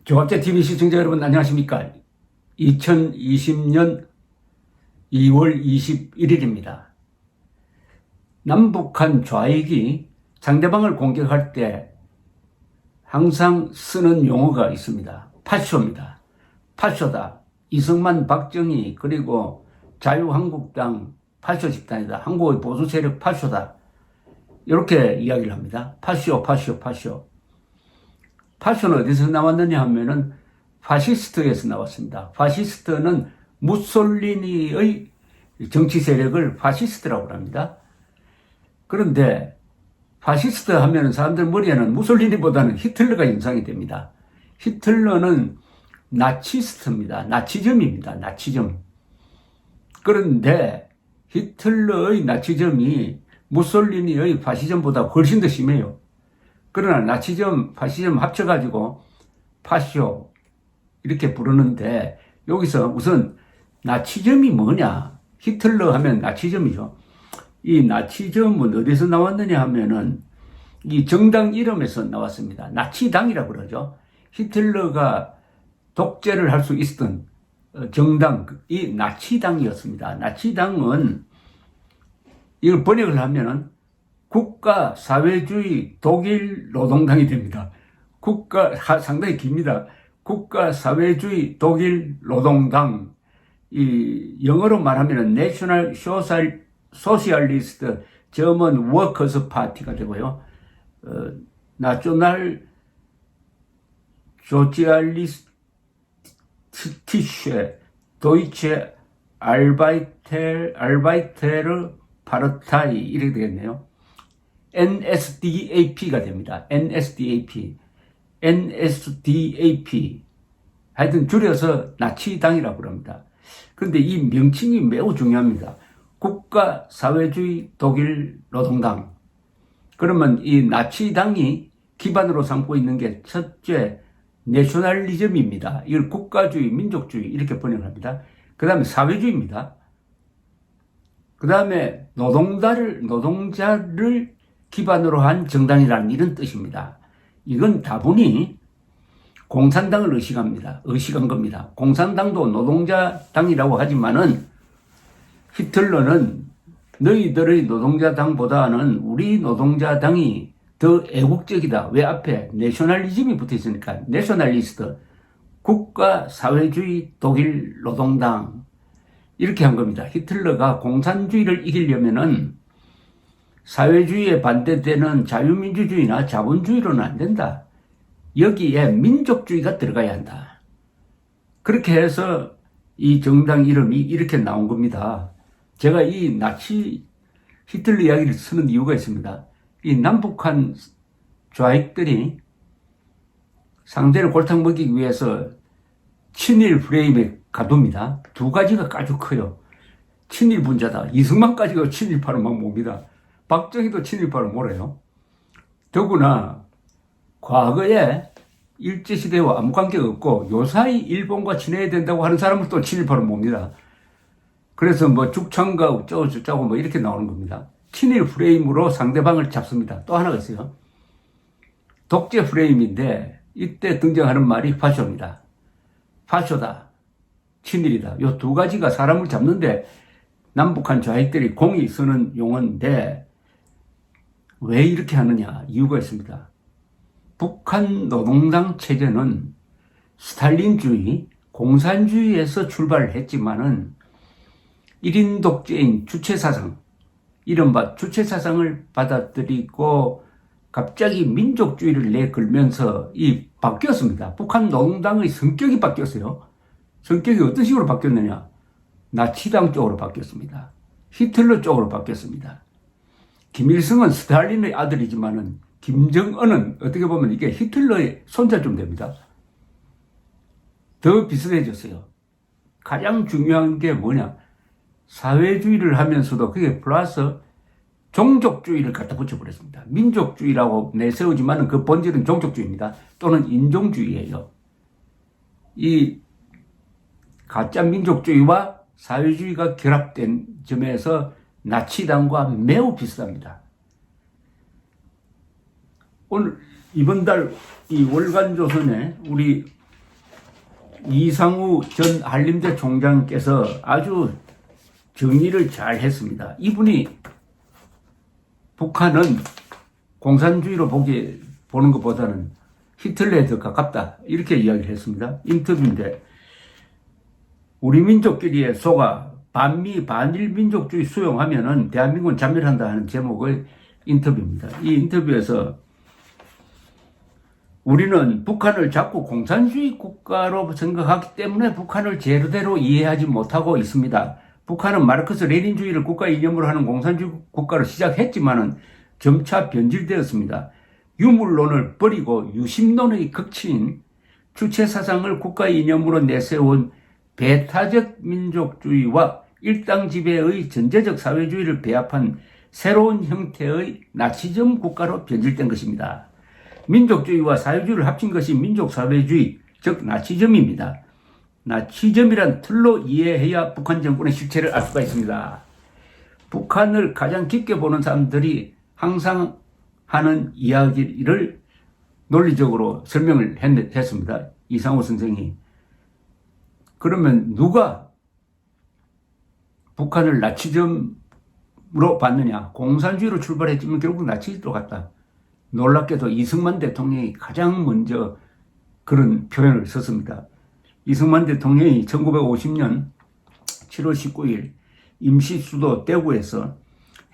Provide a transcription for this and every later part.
조갑제TV 시청자 여러분 안녕하십니까. 2020년 2월 21일입니다. 남북한 좌익이 상대방을 공격할 때 항상 쓰는 용어가 있습니다. 파쇼입니다. 파쇼다. 이승만, 박정희 그리고 자유한국당 파쇼 집단이다. 한국의 보수 세력 파쇼다. 이렇게 이야기를 합니다. 파쇼. 파쇼는 어디서 나왔느냐 하면은 파시스트에서 나왔습니다. 파시스트는 무솔리니의 정치 세력을 파시스트라고 합니다. 그런데 파시스트 하면은 사람들 머리에는 무솔리니보다는 히틀러가 연상이 됩니다. 히틀러는 나치스트입니다. 나치즘입니다. 나치즘. 그런데 히틀러의 나치즘이 무솔리니의 파시즘보다 훨씬 더 심해요. 그러나 나치즘, 파시즘 합쳐가지고 파쇼 이렇게 부르는데 여기서 우선 나치즘이 뭐냐? 히틀러 하면 나치즘이죠. 이 나치즘은 어디서 나왔느냐 하면은 이 정당 이름에서 나왔습니다. 나치당이라고 그러죠. 히틀러가 독재를 할 수 있었던 정당이 나치당이었습니다. 나치당은 이걸 번역을 하면은 국가 사회주의 독일 노동당이 됩니다. 상당히 깁니다. 국가 사회주의 독일 노동당. 이 영어로 말하면 내셔널 소셜리스트 저먼 워커스 파티가 되고요. 나셔널 소циалистischen 도이체 알바이테르 파르타이 이렇게 되겠네요. NSDAP가 됩니다. NSDAP. 하여튼 줄여서 나치당이라고 합니다. 그런데 이 명칭이 매우 중요합니다. 국가 사회주의 독일 노동당. 그러면 이 나치당이 기반으로 삼고 있는 게 첫째 내셔널리즘입니다. 이걸 국가주의, 민족주의 이렇게 번역합니다. 그 다음에 사회주의입니다. 그 다음에 노동자를 기반으로 한 정당이라는 이런 뜻입니다. 이건 다분히 공산당을 의식한 겁니다. 공산당도 노동자당이라고 하지만은 히틀러는 너희들의 노동자당보다는 우리 노동자당이 더 애국적이다. 왜 앞에 내셔널리즘이 붙어 있으니까 내셔널리스트, 국가 사회주의 독일 노동당 이렇게 한 겁니다. 히틀러가 공산주의를 이기려면은 사회주의에 반대되는 자유민주주의나 자본주의로는 안 된다. 여기에 민족주의가 들어가야 한다. 그렇게 해서 이 정당 이름이 이렇게 나온 겁니다. 제가 이 히틀러 이야기를 쓰는 이유가 있습니다. 이 남북한 좌익들이 상대를 골탕 먹이기 위해서 친일 프레임에 가둡니다. 두 가지가 아주 커요. 친일 분자다. 이승만까지도 친일파로 막 봅니다. 박정희도 친일파로 몰아요. 더구나 과거에 일제시대와 아무 관계가 없고 요사이 일본과 친해야 된다고 하는 사람을 또 친일파로 봅니다. 그래서 뭐 죽창가 어쩌고 뭐 이렇게 나오는 겁니다. 친일 프레임으로 상대방을 잡습니다. 또 하나가 있어요. 독재 프레임인데 이때 등장하는 말이 파쇼입니다. 파쇼다. 친일이다. 요 두 가지가 사람을 잡는데 남북한 좌익들이 공이 쓰는 용어인데 왜 이렇게 하느냐? 이유가 있습니다. 북한 노동당 체제는 스탈린주의, 공산주의에서 출발을 했지만은 1인 독재인 주체사상, 이른바 주체사상을 받아들이고 갑자기 민족주의를 내걸면서 바뀌었습니다. 북한 노동당의 성격이 바뀌었어요. 성격이 어떤 식으로 바뀌었느냐? 나치당 쪽으로 바뀌었습니다. 히틀러 쪽으로 바뀌었습니다. 김일성은 스탈린의 아들이지만은 김정은은 어떻게 보면 이게 히틀러의 손자쯤 됩니다. 더 비슷해졌어요. 가장 중요한 게 뭐냐? 사회주의를 하면서도 그게 플러스 종족주의를 갖다 붙여버렸습니다. 민족주의라고 내세우지만은 그 본질은 종족주의입니다. 또는 인종주의예요. 이 가짜 민족주의와 사회주의가 결합된 점에서 나치당과 매우 비슷합니다. 오늘 이번 달 이 월간조선에 우리 이상우 전 한림대 총장께서 아주 정리를 잘 했습니다. 이분이 북한은 공산주의로 보는 것보다는 히틀러에 더 가깝다, 이렇게 이야기를 했습니다. 인터뷰인데, 우리 민족끼리의 속아 반미 반일 민족주의 수용하면은 대한민국은 자멸한다 하는 제목의 인터뷰입니다. 이 인터뷰에서 우리는 북한을 자꾸 공산주의 국가로 생각하기 때문에 북한을 제대로 이해하지 못하고 있습니다. 북한은 마르크스 레닌주의를 국가 이념으로 하는 공산주의 국가로 시작했지만은 점차 변질되었습니다. 유물론을 버리고 유심론의 극치인 주체사상을 국가 이념으로 내세운 배타적 민족주의와 일당 지배의 전제적 사회주의를 배합한 새로운 형태의 나치즘 국가로 변질된 것입니다. 민족주의와 사회주의를 합친 것이 민족사회주의, 즉 나치즘입니다. 나치즘이란 틀로 이해해야 북한 정권의 실체를 알 수가 있습니다. 북한을 가장 깊게 보는 사람들이 항상 하는 이야기를 논리적으로 설명을 했습니다. 이상호 선생이. 그러면 누가 북한을 나치즘으로 봤느냐? 공산주의로 출발했지만 결국 나치즘으로 갔다. 놀랍게도 이승만 대통령이 가장 먼저 그런 표현을 썼습니다. 이승만 대통령이 1950년 7월 19일 임시 수도 대구에서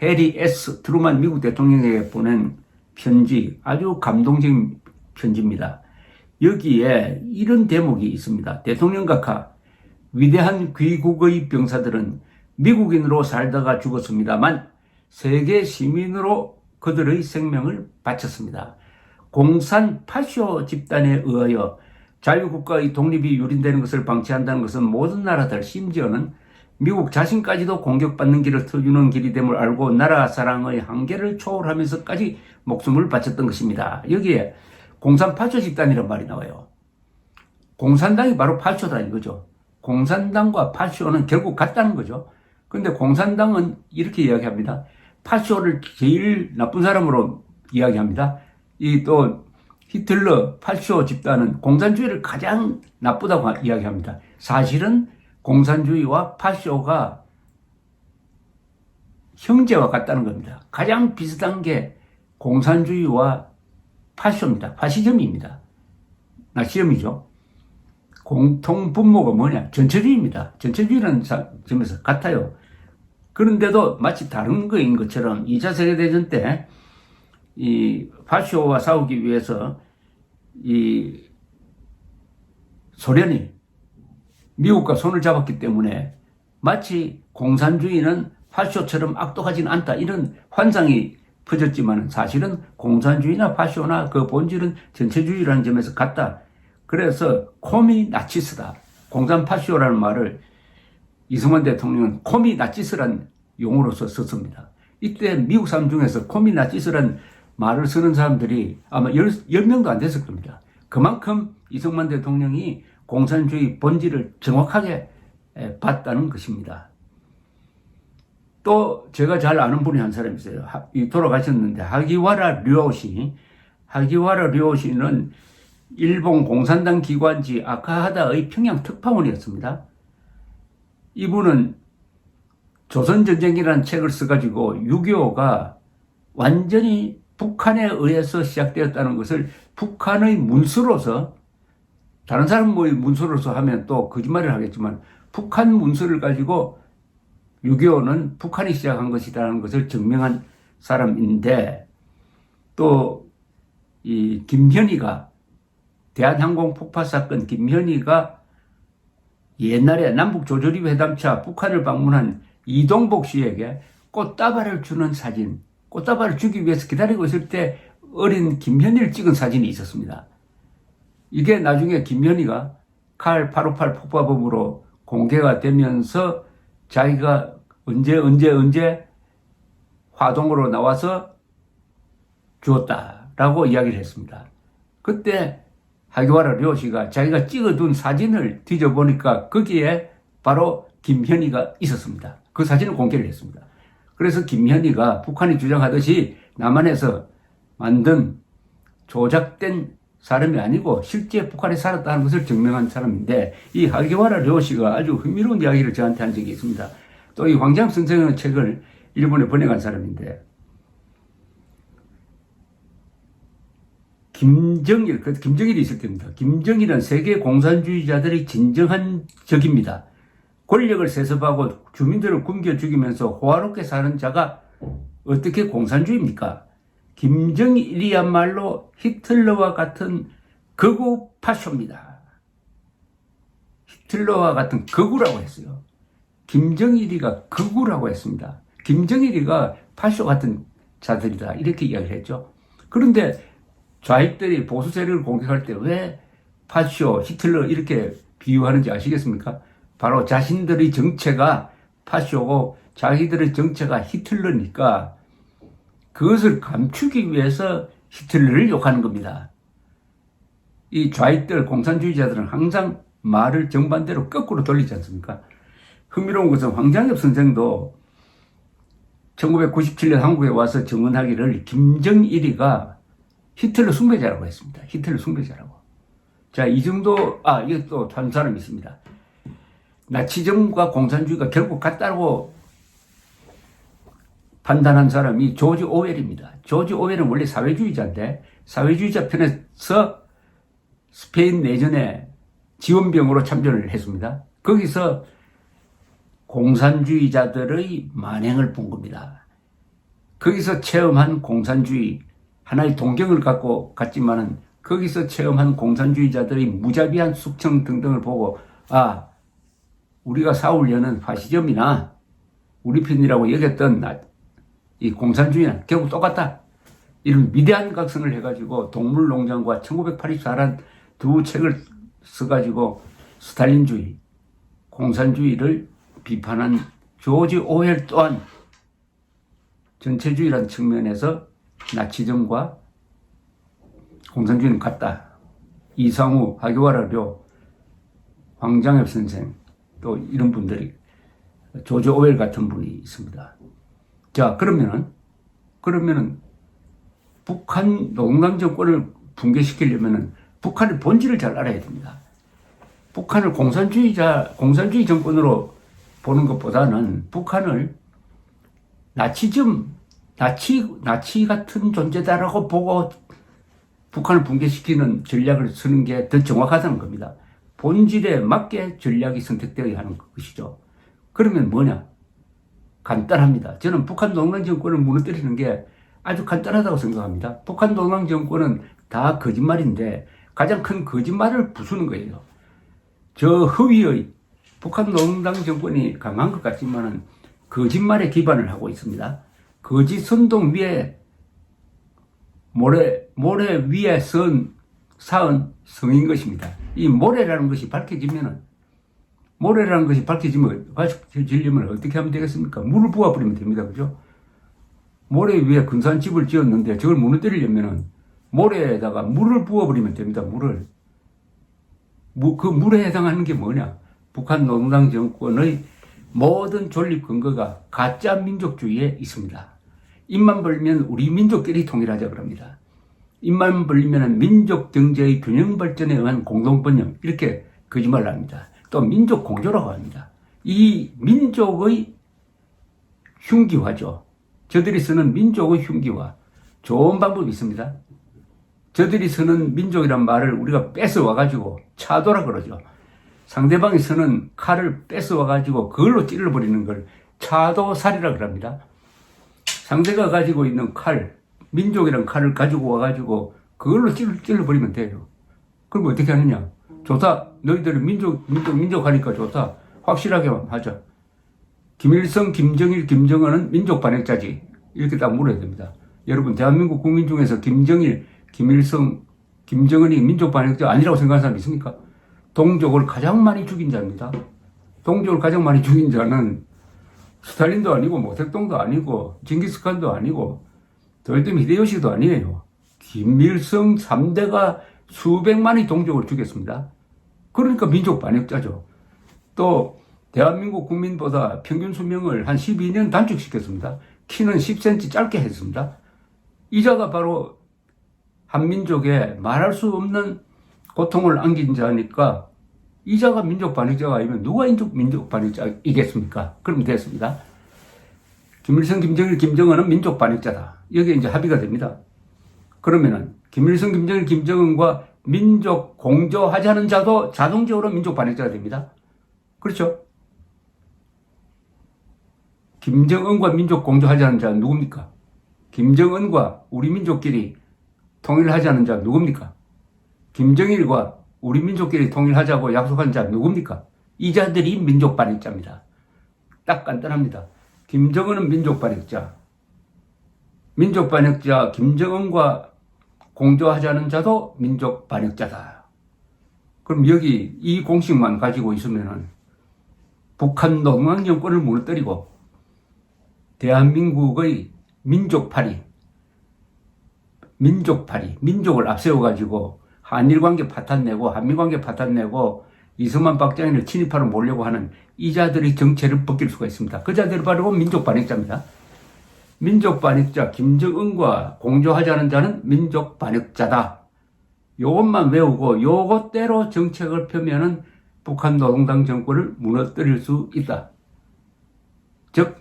해리 S. 트루만 미국 대통령에게 보낸 편지, 아주 감동적인 편지입니다. 여기에 이런 대목이 있습니다. 대통령 각하, 위대한 귀국의 병사들은 미국인으로 살다가 죽었습니다만 세계 시민으로 그들의 생명을 바쳤습니다. 공산 파쇼 집단에 의하여 자유국가의 독립이 유린되는 것을 방치한다는 것은 모든 나라들, 심지어는 미국 자신까지도 공격받는 길을 터주는 길이 됨을 알고 나라 사랑의 한계를 초월하면서까지 목숨을 바쳤던 것입니다. 여기에 공산 파쇼 집단이라는 말이 나와요. 공산당이 바로 파쇼다 이거죠. 공산당과 파쇼는 결국 같다는 거죠. 그런데 공산당은 이렇게 이야기합니다. 파쇼를 제일 나쁜 사람으로 이야기합니다. 이 또 히틀러 파쇼 집단은 공산주의를 가장 나쁘다고 이야기합니다. 사실은 공산주의와 파쇼가 형제와 같다는 겁니다. 가장 비슷한 게 공산주의와 파쇼입니다. 파시즘입니다. 나치즘이죠. 공통 분모가 뭐냐? 전체주의입니다. 전체주의라는 점에서 같아요. 그런데도 마치 다른 거인 것처럼 2차 세계대전 때 이 파쇼와 싸우기 위해서 이 소련이 미국과 손을 잡았기 때문에 마치 공산주의는 파쇼처럼 악독하지는 않다, 이런 환상이 퍼졌지만 사실은 공산주의나 파쇼나 그 본질은 전체주의라는 점에서 같다. 그래서 코미 나치스다. 공산 파쇼라는 말을 이승만 대통령은 코미 나치스란 용어로서 썼습니다. 이때 미국 사람 중에서 코미 나치스란 말을 쓰는 사람들이 아마 10명도 안 됐을 겁니다. 그만큼 이승만 대통령이 공산주의 본질을 정확하게 봤다는 것입니다. 또 제가 잘 아는 분이 한 사람 있어요. 돌아가셨는데 하기와라 료시는 일본 공산당 기관지 아카하다의 평양 특파원이었습니다. 이분은 조선전쟁이라는 책을 써가지고 6.25가 완전히 북한에 의해서 시작되었다는 것을 북한의 문서로서, 다른 사람의 문서로서 하면 또 거짓말을 하겠지만 북한 문서를 가지고 6.25는 북한이 시작한 것이라는 것을 증명한 사람인데, 또 이 김현희가, 대한항공 폭파 사건 김현희가 옛날에 남북 조조리 회담차 북한을 방문한 이동복 씨에게 꽃다발을 주는 사진, 꽃다발을 주기 위해서 기다리고 있을 때 어린 김현희를 찍은 사진이 있었습니다. 이게 나중에 김현희가 칼 858 폭파범으로 공개가 되면서 자기가 언제 화동으로 나와서 주었다라고 이야기를 했습니다. 그때 하기와라 료시가 자기가 찍어둔 사진을 뒤져보니까 거기에 바로 김현희가 있었습니다. 그 사진을 공개를 했습니다. 그래서 김현희가 북한이 주장하듯이 남한에서 만든 조작된 사람이 아니고 실제 북한에 살았다는 것을 증명한 사람인데, 이 하기와라 료시가 아주 흥미로운 이야기를 저한테 한 적이 있습니다. 또 이 황장 선생의 책을 일본에 번역한 사람인데, 김정일이 있을 때입니다. 김정일은 세계 공산주의자들의 진정한 적입니다. 권력을 세습하고 주민들을 굶겨 죽이면서 호화롭게 사는 자가 어떻게 공산주의입니까? 김정일이야말로 히틀러와 같은 극우 파쇼입니다. 히틀러와 같은 극우라고 했어요. 김정일이가 극우라고 했습니다. 김정일이가 파쇼 같은 자들이다, 이렇게 이야기를 했죠. 그런데 좌익들이 보수 세력을 공격할 때 왜 파쇼, 히틀러 이렇게 비유하는지 아시겠습니까? 바로 자신들의 정체가 파쇼고 자기들의 정체가 히틀러니까 그것을 감추기 위해서 히틀러를 욕하는 겁니다. 이 좌익들, 공산주의자들은 항상 말을 정반대로 거꾸로 돌리지 않습니까? 흥미로운 것은 황장엽 선생도 1997년 한국에 와서 증언하기를 김정일이가 히틀러 숭배자라고 했습니다. 히틀러 숭배자라고. 자, 이 정도, 이게 또 한 사람이 있습니다. 나치즘과 공산주의가 결국 같다고 판단한 사람이 조지 오웰입니다. 조지 오웰은 원래 사회주의자인데, 사회주의자 편에서 스페인 내전에 지원병으로 참전을 했습니다. 거기서 공산주의자들의 만행을 본 겁니다. 거기서 체험한 공산주의, 하나의 동경을 갖고 갔지만은 거기서 체험한 공산주의자들의 무자비한 숙청 등등을 보고, 우리가 싸우려는 파시즘이나 우리 편이라고 여겼던 이 공산주의는 결국 똑같다, 이런 위대한 각성을 해가지고 동물농장과 1984란 두 책을 써가지고 스탈린주의, 공산주의를 비판한 조지 오웰 또한 전체주의라는 측면에서 나치즘과 공산주의는 같다. 이상우, 하기와라 료, 황장엽 선생, 또 이런 분들이, 조지 오웰 같은 분이 있습니다. 자, 그러면은 북한 농당 정권을 붕괴시키려면은 북한의 본질을 잘 알아야 됩니다. 북한을 공산주의 정권으로 보는 것보다는 북한을 나치 같은 존재다라고 보고 북한을 붕괴시키는 전략을 쓰는 게 더 정확하다는 겁니다. 본질에 맞게 전략이 선택되어야 하는 것이죠. 그러면 뭐냐? 간단합니다. 저는 북한 농당 정권을 무너뜨리는 게 아주 간단하다고 생각합니다. 북한 농당 정권은 다 거짓말인데 가장 큰 거짓말을 부수는 거예요. 저 허위의 북한 농당 정권이 강한 것 같지만은 거짓말에 기반을 하고 있습니다. 거짓 선동 위에 모래 위에 쌓은 성인 것입니다. 이 모래라는 것이 밝혀지면 어떻게 하면 되겠습니까? 물을 부어버리면 됩니다. 그죠? 모래 위에 근사한 집을 지었는데 저걸 무너뜨리려면 모래에다가 물을 부어버리면 됩니다. 그 물에 해당하는 게 뭐냐? 북한 농당 정권의 모든 존립 근거가 가짜 민족주의에 있습니다. 입만 벌리면 우리 민족끼리 통일하자 그럽니다. 입만 벌리면 민족 경제의 균형 발전에 의한 공동번영, 이렇게 거짓말을 합니다. 또 민족 공조라고 합니다. 이 민족의 흉기화죠. 저들이 쓰는 민족의 흉기화. 좋은 방법이 있습니다. 저들이 쓰는 민족이란 말을 우리가 뺏어와가지고 차도라 그러죠. 상대방이 쓰는 칼을 뺏어와가지고 그걸로 찔러버리는 걸 차도살이라 그럽니다. 상대가 가지고 있는 칼, 민족이란 칼을 가지고 와가지고 그걸로 찔러버리면 돼요. 그럼 어떻게 하느냐? 좋다. 너희들이 민족 하니까 좋다. 확실하게 하자. 김일성, 김정일, 김정은은 민족 반역자지. 이렇게 딱 물어야 됩니다. 여러분, 대한민국 국민 중에서 김정일, 김일성, 김정은이 민족 반역자 아니라고 생각하는 사람 있습니까? 동족을 가장 많이 죽인 자입니다. 동족을 가장 많이 죽인 자는 스탈린도 아니고 모택동도 아니고 징기스칸도 아니고 도요토미 히데요시도 아니에요. 김일성 3대가 수백만의 동족을 죽였습니다. 그러니까 민족 반역자죠. 또 대한민국 국민보다 평균 수명을 한 12년 단축시켰습니다. 키는 10cm 짧게 했습니다. 이 자가 바로 한민족에 말할 수 없는 고통을 안긴 자니까 이 자가 민족 반역자가 아니면 누가 민족 반역자이겠습니까? 그럼 됐습니다. 김일성, 김정일, 김정은은 민족 반역자다. 여기에 이제 합의가 됩니다. 그러면은 김일성, 김정일, 김정은과 민족 공조하자는 자도 자동적으로 민족 반역자가 됩니다. 그렇죠? 김정은과 민족 공조하자는 자는 누굽니까? 김정은과 우리 민족끼리 통일하자는 자 누굽니까? 김정일과 우리 민족끼리 통일하자고 약속한 자 누굽니까? 이 자들이 민족 반역자입니다. 딱 간단합니다. 김정은은 민족 반역자. 민족 반역자 김정은과 공조하자는 자도 민족 반역자다. 그럼 여기 이 공식만 가지고 있으면은 북한 노동당 정권을 무너뜨리고 대한민국의 민족파리, 민족을 앞세워가지고 한일관계 파탄내고 한미관계 파탄내고 이승만 박정희를 친일파로 몰려고 하는 이 자들의 정체를 벗길 수가 있습니다. 그 자들이 바로 민족 반역자입니다. 민족 반역자 김정은과 공조하자는 자는 민족 반역자다. 요것만 외우고 요것대로 정책을 펴면은 북한 노동당 정권을 무너뜨릴 수 있다. 즉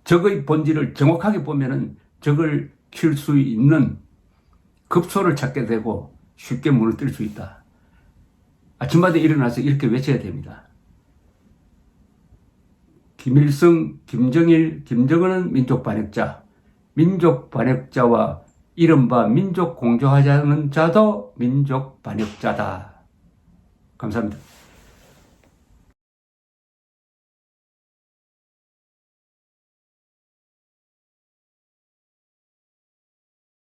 적의 본질을 정확하게 보면은 적을 킬 수 있는 급소를 찾게 되고 쉽게 무너뜨릴 수 있다. 아침마다 일어나서 이렇게 외쳐야 됩니다. 김일성, 김정일, 김정은은 민족 반역자. 민족 반역자와 이른바 민족 공조하자는 자도 민족 반역자다. 감사합니다.